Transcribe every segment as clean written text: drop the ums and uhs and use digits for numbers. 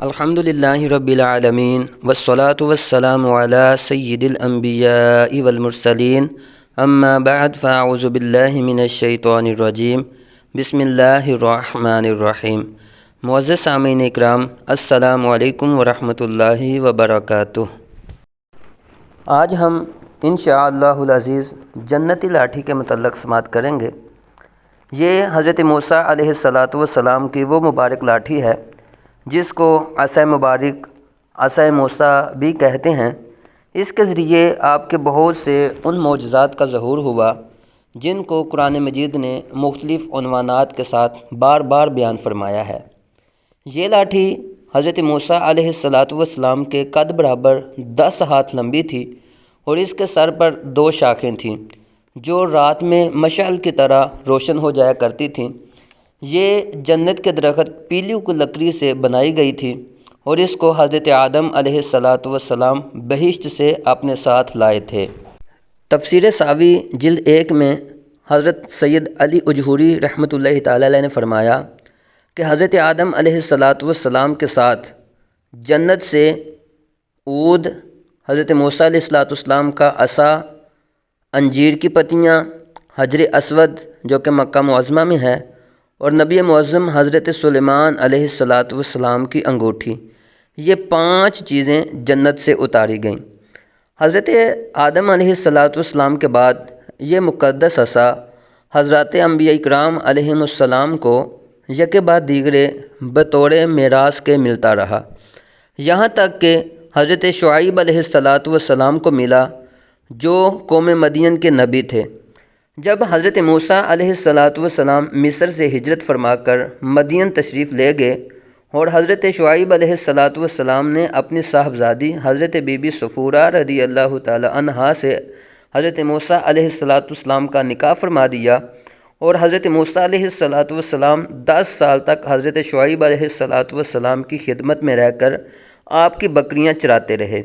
الحمد للہ رب العالمین والصلاة والسلام علی سید الانبیاء والمرسلین اما بعد فاعوذ باللہ من الشیطان الرجیم بسم اللہ الرحمن الرحیم۔ معزز سامعین اکرام، السلام علیکم ورحمۃ اللہ وبرکاتہ۔ آج ہم انشاءاللہ العزیز جنتی لاٹھی کے متعلق سماعت کریں گے۔ یہ حضرت موسیٰ علیہ السلام کی وہ مبارک لاٹھی ہے جس کو عصا مبارک، عصا موسیٰ بھی کہتے ہیں۔ اس کے ذریعے آپ کے بہت سے ان معجزات کا ظہور ہوا جن کو قرآن مجید نے مختلف عنوانات کے ساتھ بار بار بیان فرمایا ہے۔ یہ لاٹھی حضرت موسیٰ علیہ السلام کے قد برابر 10 ہاتھ لمبی تھی اور اس کے سر پر 2 شاخیں تھیں جو رات میں مشعل کی طرح روشن ہو جایا کرتی تھیں۔ یہ جنت کے درخت پیلیو کی لکڑی سے بنائی گئی تھی اور اس کو حضرت آدم علیہ السلام بہشت سے اپنے ساتھ لائے تھے۔ تفسیر ساوی جلد 1 میں حضرت سید علی اجہوری رحمۃ اللہ تعالی علیہ نے فرمایا کہ حضرت آدم علیہ السلام کے ساتھ جنت سے عود، حضرت موسیٰ علیہ السلام کا عصا، انجیر کی پتیاں، حجر اسود جو کہ مکہ معظمہ میں ہے، اور نبی معظم حضرت سلیمان علیہ السلام کی انگوٹھی، یہ 5 چیزیں جنت سے اتاری گئیں۔ حضرت آدم علیہ السلام کے بعد یہ مقدس عصا حضرات انبیاء اکرام علیہم السلام کو یکے بعد دیگرے بطور میراث کے ملتا رہا، یہاں تک کہ حضرت شعیب علیہ السلام کو ملا جو قوم مدین کے نبی تھے۔ جب حضرت موسیٰ علیہ السلام مصر سے ہجرت فرما کر مدین تشریف لے گئے اور حضرت شعیب علیہ السلام نے اپنی صاحبزادی حضرت بی بی صفورہ رضی اللہ تعالی عنہا سے حضرت موسیٰ علیہ السلام کا نکاح فرما دیا، اور حضرت موسیٰ علیہ السلام 10 سال تک حضرت شعیب علیہ السلام کی خدمت میں رہ کر آپ کی بکریاں چراتے رہے۔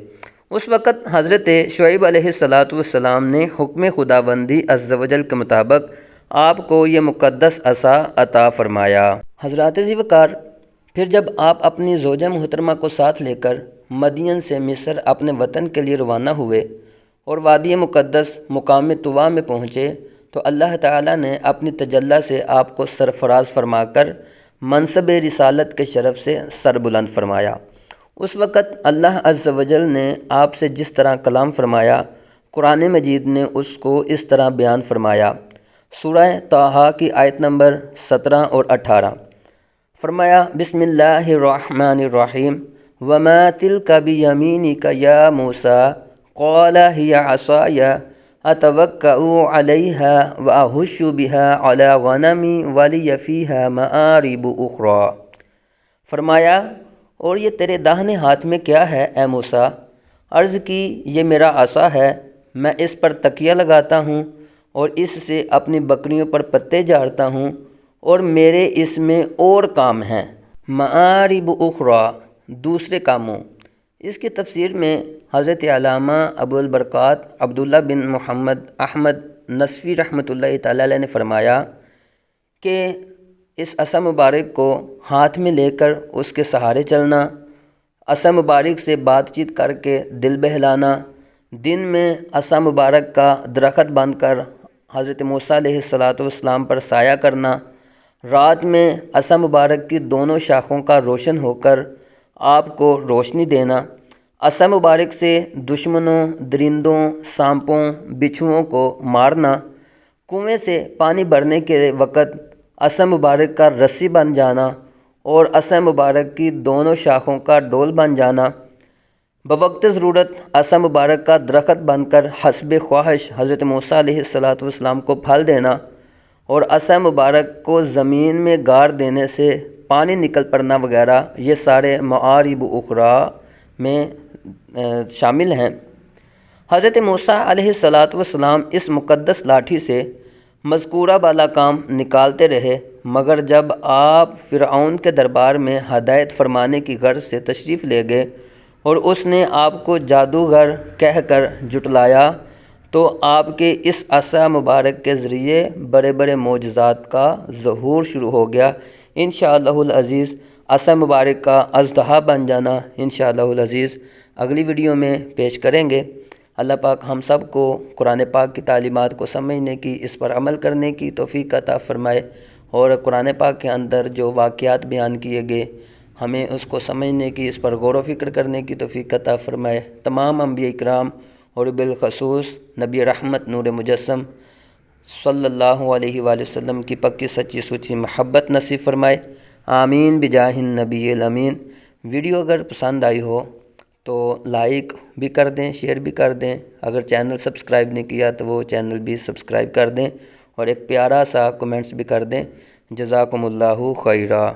اس وقت حضرت شعیب علیہ السلام نے حکم خداوندی عز و جل کے مطابق آپ کو یہ مقدس عصا عطا فرمایا۔ حضرات ذی وقار، پھر جب آپ اپنی زوجہ محترمہ کو ساتھ لے کر مدین سے مصر اپنے وطن کے لیے روانہ ہوئے اور وادی مقدس مقام طوا میں پہنچے تو اللہ تعالیٰ نے اپنی تجلی سے آپ کو سرفراز فرما کر منصب رسالت کے شرف سے سر بلند فرمایا۔ اس وقت اللہ عز و جل نے آپ سے جس طرح کلام فرمایا، قرآن مجید نے اس کو اس طرح بیان فرمایا۔ سورہ طٰہٰ کی آیت نمبر 17 اور 18 فرمایا، بسم اللہ الرحمن الرحیم، وما تلک بیمینک یا موسیٰ قال ہی عصای اتوکأ علیہا واہش بہا علی غنمی ولی فیہا مآرب اخری۔ فرمایا، اور یہ تیرے داہنے ہاتھ میں کیا ہے اے موسیٰ؟ عرض کی، یہ میرا عصا ہے، میں اس پر تکیہ لگاتا ہوں اور اس سے اپنی بکریوں پر پتے جھاڑتا ہوں، اور میرے اس میں اور کام ہیں، مآرب اخری، دوسرے کاموں۔ اس کی تفسیر میں حضرت علامہ ابو البرکات عبداللہ بن محمد احمد نصفی رحمۃ اللہ تعالی علیہ نے فرمایا کہ اس عصا مبارک کو ہاتھ میں لے کر اس کے سہارے چلنا، عصا مبارک سے بات چیت کر کے دل بہلانا، دن میں عصا مبارک کا درخت بن کر حضرت موسیٰ علیہ السلام پر سایہ کرنا، رات میں عصا مبارک کی دونوں شاخوں کا روشن ہو کر آپ کو روشنی دینا، عصا مبارک سے دشمنوں، درندوں، سانپوں، بچھوؤں کو مارنا، کنویں سے پانی بھرنے کے وقت عصا مبارک کا رسی بن جانا اور عصا مبارک کی دونوں شاخوں کا ڈول بن جانا، بوقت ضرورت عصا مبارک کا درخت بن کر حسب خواہش حضرت موسیٰ علیہ السلام کو پھل دینا، اور عصا مبارک کو زمین میں گاڑ دینے سے پانی نکل پڑنا وغیرہ، یہ سارے مآرب اخری میں شامل ہیں۔ حضرت موسیٰ علیہ السلام اس مقدس لاٹھی سے مذکورہ بالا کام نکالتے رہے، مگر جب آپ فرعون کے دربار میں ہدایت فرمانے کی غرض سے تشریف لے گئے اور اس نے آپ کو جادوگر کہہ کر جھٹلایا تو آپ کے اس عصا مبارک کے ذریعے بڑے بڑے معجزات کا ظہور شروع ہو گیا۔ انشاءاللہ العزیز عصا مبارک کا اژدہا بن جانا انشاءاللہ العزیز اگلی ویڈیو میں پیش کریں گے۔ اللہ پاک ہم سب کو قرآن پاک کی تعلیمات کو سمجھنے کی، اس پر عمل کرنے کی توفیق عطا فرمائے، اور قرآن پاک کے اندر جو واقعات بیان کیے گئے ہمیں اس کو سمجھنے کی، اس پر غور و فکر کرنے کی توفیق عطا فرمائے۔ تمام انبیاء کرام اور بالخصوص نبی رحمت نور مجسم صلی اللہ علیہ وآلہ وسلم کی پکی سچی سچی محبت نصیب فرمائے، آمین بجاہ النبی الامین۔ ویڈیو اگر پسند آئی ہو تو لائک بھی کر دیں، شیئر بھی کر دیں، اگر چینل سبسکرائب نہیں کیا تو وہ چینل بھی سبسکرائب کر دیں، اور ایک پیارا سا کمنٹس بھی کر دیں۔ جزاکم اللہ خیرہ۔